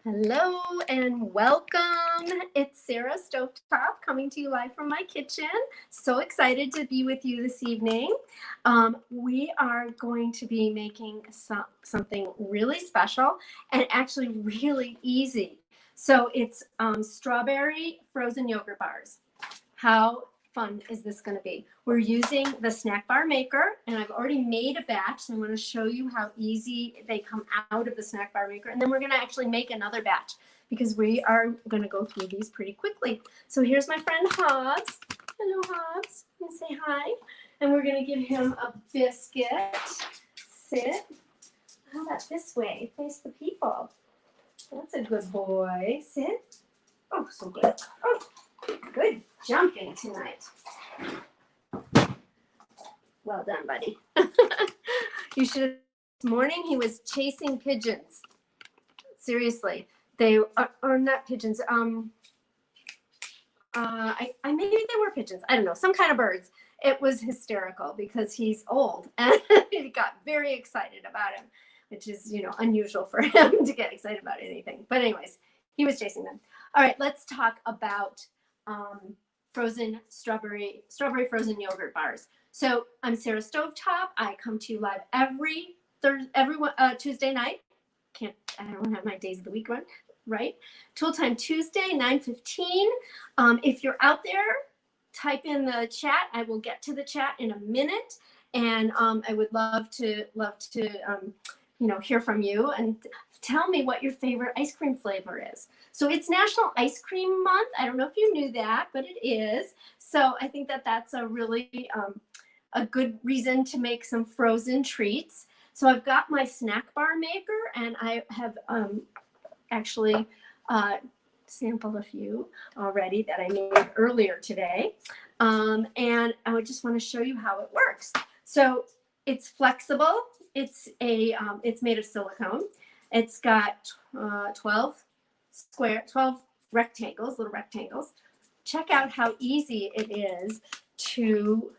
Hello and welcome. It's Sarah Stovetop coming to you live from my kitchen. So excited to be with you this evening. We are going to be making something really special and actually really easy. So it's strawberry frozen yogurt bars. How fun is this going to be? We're using the snack bar maker, and I've already made a batch, so I'm going to show you how easy they come out of the snack bar maker, and then we're going to actually make another batch because we are going to go through these pretty quickly. So here's my friend Hobbs. Hello, Hobbs. You can say hi. And we're going to give him a biscuit. Sit. How about this way? Face the people. That's a good boy. Sit. Oh, so good. Oh. Good jumping tonight. Well done, buddy. You should. This morning he was chasing pigeons. Seriously, they are not pigeons. Maybe they were pigeons. I don't know, some kind of birds. It was hysterical because he's old and he got very excited about him, which is unusual for him to get excited about anything. But anyways, he was chasing them. All right, let's talk about frozen strawberry frozen yogurt bars. So I'm Sarah Stovetop. I come to you live every Tuesday night. I don't have my days of the week right? Tool time Tuesday, 9:15. If you're out there, type in the chat. I will get to the chat in a minute, and I would love to hear from you and tell me what your favorite ice cream flavor is. So it's National Ice Cream Month. I don't know if you knew that, but it is. So I think that that's a really a good reason to make some frozen treats. So I've got my snack bar maker, and I have actually sampled a few already that I made earlier today. And I would just want to show you how it works. So it's flexible. It's made of silicone. It's got 12 rectangles, little rectangles. Check out how easy it is to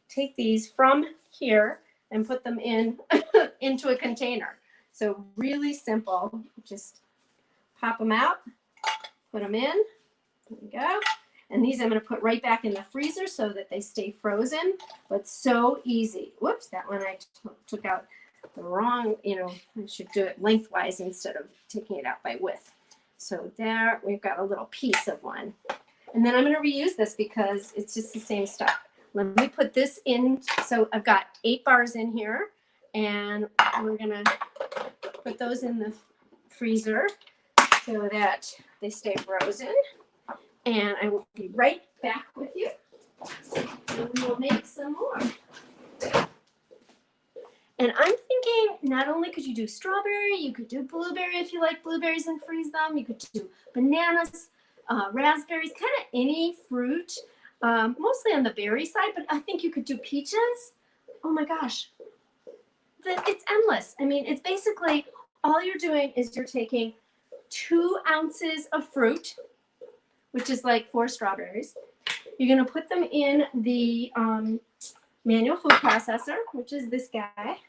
take these from here and put them in into a container. So really simple. Just pop them out, put them in. There we go. And these I'm going to put right back in the freezer so that they stay frozen, but so easy. Whoops, that one I took out the wrong, I should do it lengthwise instead of taking it out by width. So there, we've got a little piece of one. And then I'm going to reuse this because it's just the same stuff. Let me put this in. So I've got 8 bars in here, and we're going to put those in the freezer so that they stay frozen. And I will be right back with you, and we will make some more. And I'm thinking not only could you do strawberry, you could do blueberry if you like blueberries and freeze them. You could do bananas, raspberries, kind of any fruit, mostly on the berry side, but I think you could do peaches. Oh my gosh, it's endless. I mean, it's basically all you're doing is you're taking 2 ounces of fruit, which is like 4 strawberries. You're going to put them in the manual food processor, which is this guy,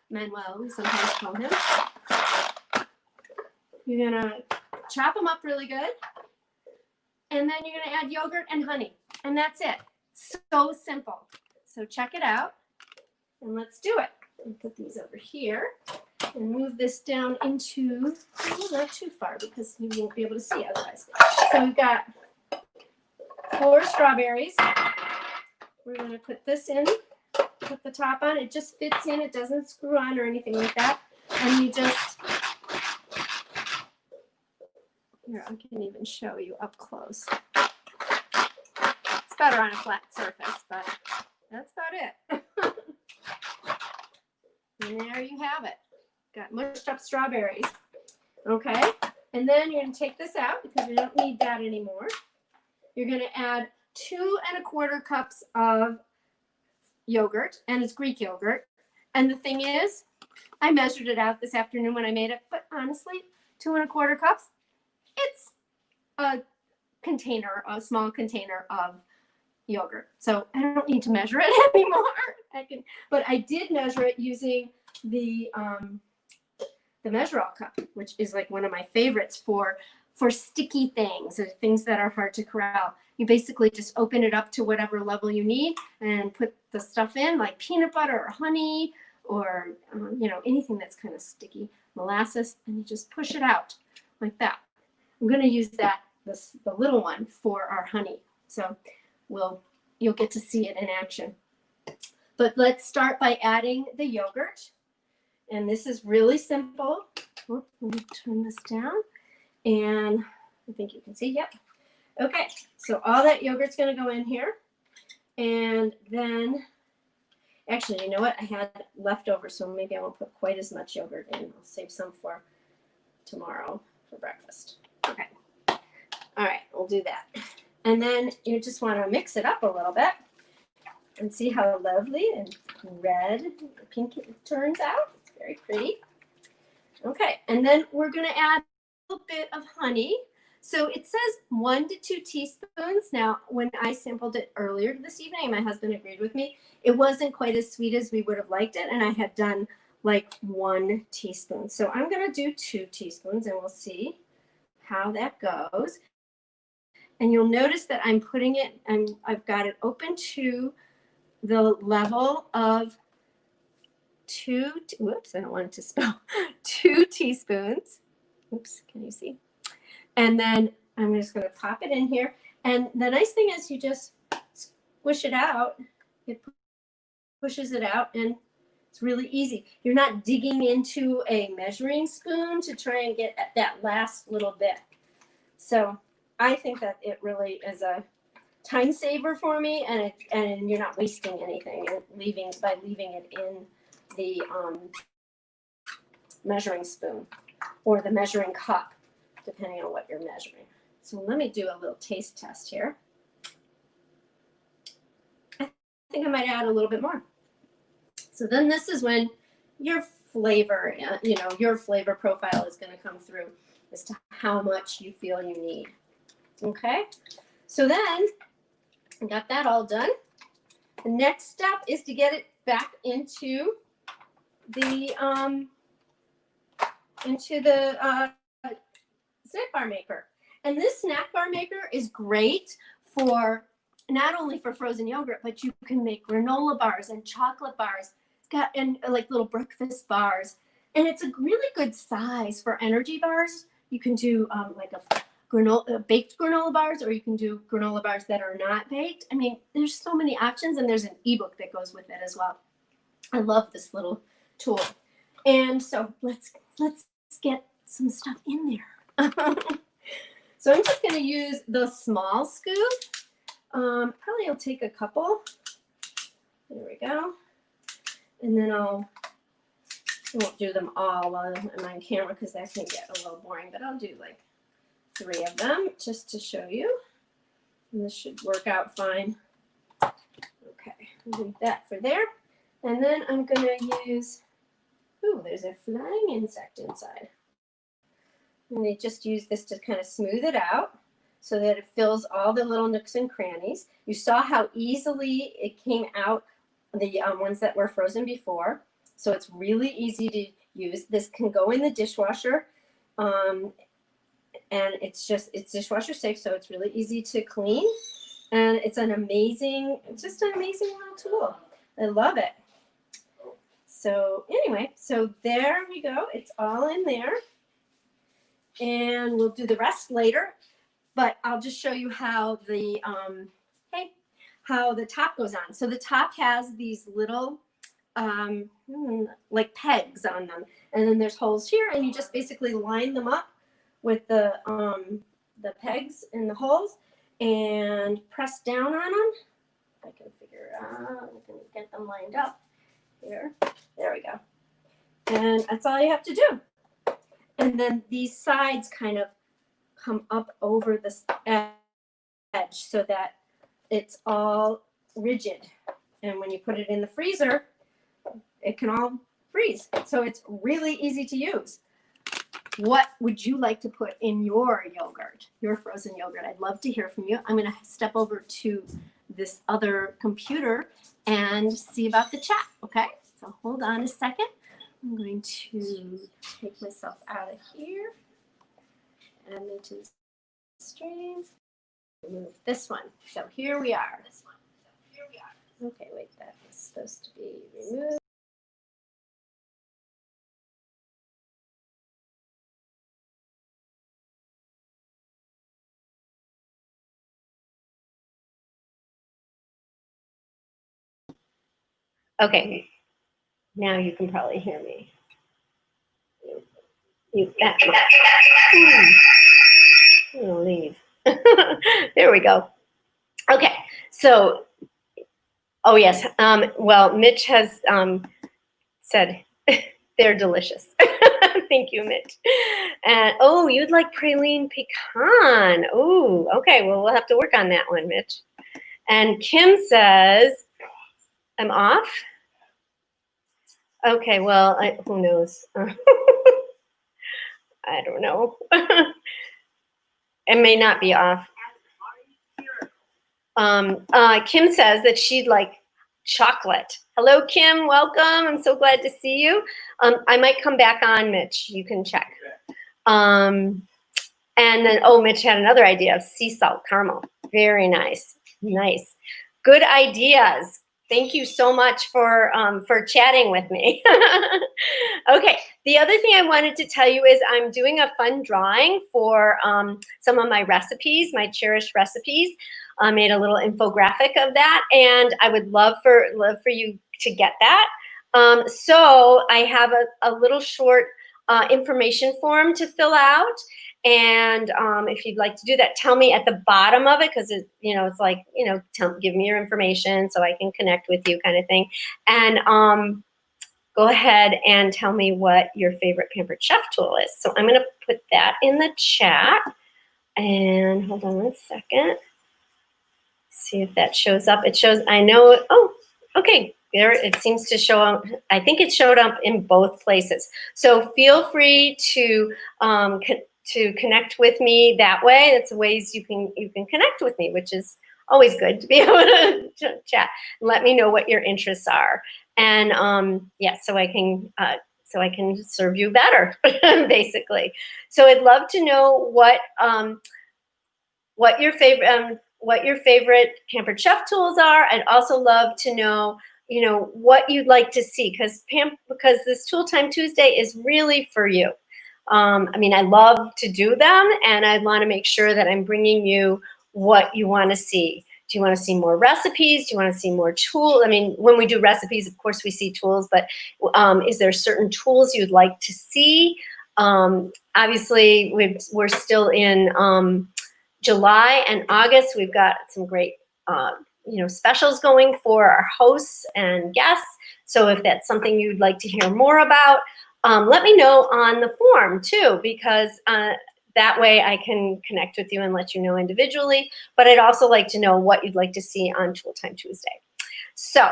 Manuel, we sometimes call him. You're going to chop them up really good, and then you're going to add yogurt and honey, and that's it. So simple. So check it out, and let's do it. I'll put these over here and move this down into, not too far because you won't be able to see otherwise. So we've got 4 strawberries. We're going to put this in, put the top on. It just fits in. It doesn't screw on or anything like that. And you just, here, I can even show you up close. It's better on a flat surface, but that's about it. And there you have it. Got mushed up strawberries. Okay. And then you're going to take this out because we don't need that anymore. You're going to add 2 1/4 cups of yogurt, and it's Greek yogurt. And the thing is, I measured it out this afternoon when I made it, but honestly, 2 1/4 cups, it's a container, a small container of yogurt. So I don't need to measure it anymore. But I did measure it using the the measure-all cup, which is like one of my favorites for sticky things or things that are hard to corral. You basically just open it up to whatever level you need and put the stuff in, like peanut butter or honey or you know, anything that's kind of sticky, molasses, and you just push it out like that. I'm going to use the little one for our honey, so you'll get to see it in action. But let's start by adding the yogurt. And this is really simple. Let me turn this down. And I think you can see, yep. Okay, so all that yogurt's going to go in here. And then, actually, you know what? I had leftover, so maybe I won't put quite as much yogurt in. I'll save some for tomorrow for breakfast. Okay. All right, we'll do that. And then you just want to mix it up a little bit. And see how lovely and red and pink it turns out. It's very pretty. Okay, and then we're going to add a little bit of honey. So it says 1 to 2 teaspoons. Now, when I sampled it earlier this evening, my husband agreed with me. It wasn't quite as sweet as we would have liked it, and I had done like 1 teaspoon. So I'm going to do 2 teaspoons, and we'll see how that goes. And you'll notice that I'm putting it, I've got it open to the level of 2 teaspoons. Oops, can you see? And then I'm just going to pop it in here. And the nice thing is you just squish it out. It pushes it out, and it's really easy. You're not digging into a measuring spoon to try and get at that last little bit. So I think that it really is a time saver for me, and you're not wasting anything by leaving it in the measuring spoon or the measuring cup, depending on what you're measuring. So let me do a little taste test here. I think I might add a little bit more. So then this is when your flavor, your flavor profile is going to come through as to how much you feel you need. Okay, so then I got that all done. The next step is to get it back into the snack bar maker. And this snack bar maker is great for not only for frozen yogurt, but you can make granola bars and chocolate bars. It's got like little breakfast bars, and it's a really good size for energy bars. You can do like baked granola bars, or you can do granola bars that are not baked. I mean, there's so many options, and there's an ebook that goes with it as well. I love this little tool. And so let's get some stuff in there. So I'm just going to use the small scoop. Probably I'll take a couple. There we go. And then I won't do them all while I'm on camera because that can get a little boring, but I'll do like 3 of them just to show you. And this should work out fine. Okay, leave that for there. And then I'm going to use, there's a flying insect inside. And I just use this to kind of smooth it out so that it fills all the little nooks and crannies. You saw how easily it came out, the ones that were frozen before. So it's really easy to use. This can go in the dishwasher. And it's dishwasher safe, so it's really easy to clean. And it's just an amazing little tool. I love it. So anyway, so there we go. It's all in there. And we'll do the rest later. But I'll just show you how the top goes on. So the top has these little like pegs on them. And then there's holes here, and you just basically line them up with the pegs in the holes and press down on them. If I can figure it out, I can get them lined up here. There we go. And that's all you have to do. And then these sides kind of come up over the edge so that it's all rigid. And when you put it in the freezer, it can all freeze. So it's really easy to use. What would you like to put in your yogurt, your frozen yogurt? I'd love to hear from you. I'm going to step over to this other computer and see about the chat. Okay, so hold on a second I'm going to take myself out of here. Add me to the stream. Remove this one. So here we are. Okay, wait, that was supposed to be removed. Okay, now you can probably hear me. You got me. I'm gonna leave. There we go. Okay, so, oh yes, well, Mitch has said they're delicious. Thank you, Mitch. And oh, you'd like praline pecan. Oh, okay, well, we'll have to work on that one, Mitch. And Kim says, I'm off? Okay, well, who knows? I don't know. It may not be off. Kim says that she'd like chocolate. Hello, Kim. Welcome. I'm so glad to see you. I might come back on, Mitch. You can check. And then, oh, Mitch had another idea of sea salt caramel. Very nice. Nice. Good ideas. Thank you so much for chatting with me. Okay, the other thing I wanted to tell you is I'm doing a fun drawing for some of my recipes, my cherished recipes. I made a little infographic of that, and I would love for you to get that. So I have a little short information form to fill out. And if you'd like to do that, tell me at the bottom of it, because it's like, give me your information so I can connect with you, kind of thing. And go ahead and tell me what your favorite Pampered Chef tool is. So I'm going to put that in the chat. And hold on one second. See if that shows up. It shows. I know. Oh, okay. There, it seems to show up. I think it showed up in both places. So feel free to connect with me that way. That's ways you can connect with me, which is always good to be able to chat. Let me know what your interests are, and yeah, so I can serve you better, basically. So I'd love to know what your favorite Pampered Chef tools are. I'd also love to know what you'd like to see, because this Tool Time Tuesday is really for you. I mean, I love to do them, and I want to make sure that I'm bringing you what you want to see. Do you want to see more recipes? Do you want to see more tools? I mean, when we do recipes, of course, we see tools, but is there certain tools you'd like to see? Obviously, we're still in July and August. We've got some great specials going for our hosts and guests. So if that's something you'd like to hear more about, let me know on the form too, because that way I can connect with you and let you know individually. But I'd also like to know what you'd like to see on Tool Time Tuesday. So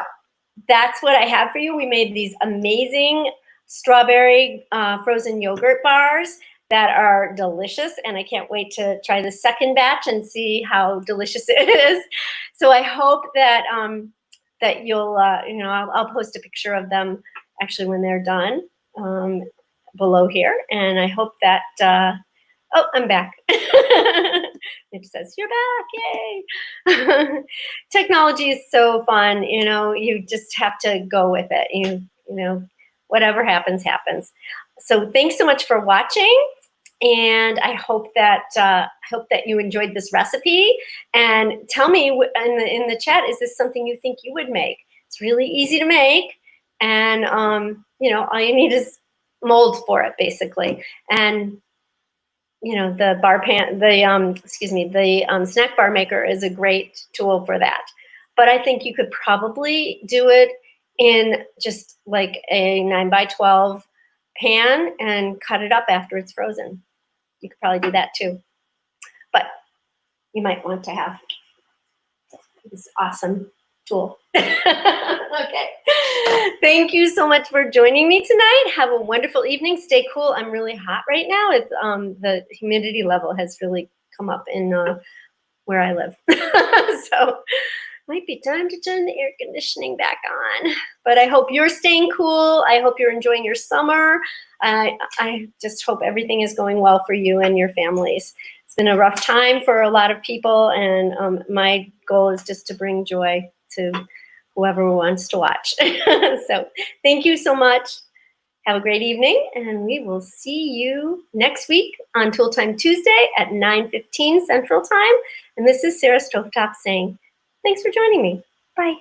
that's what I have for you. We made these amazing strawberry frozen yogurt bars that are delicious, and I can't wait to try the second batch and see how delicious it is. So I hope that that you'll I'll post a picture of them actually when they're done below here, and I hope that oh, I'm back. It says you're back, yay. Technology is so fun, you just have to go with it. Whatever happens. So thanks so much for watching, and I hope that you enjoyed this recipe. And tell me in the chat, is this something you think you would make? It's really easy to make, and all you need is mold for it, basically. And the snack bar maker is a great tool for that. But I think you could probably do it in just like a 9x12 pan and cut it up after it's frozen. You could probably do that too. But you might want to have this awesome tool. Okay. Thank you so much for joining me tonight. Have a wonderful evening. Stay cool. I'm really hot right now. It's the humidity level has really come up in where I live. So might be time to turn the air conditioning back on. But I hope you're staying cool. I hope you're enjoying your summer. I just hope everything is going well for you and your families. It's been a rough time for a lot of people, and my goal is just to bring joy to whoever wants to watch. So thank you so much. Have a great evening, and we will see you next week on Tool Time Tuesday at 9:15 Central Time. And this is Sarah Stovetop saying, thanks for joining me. Bye.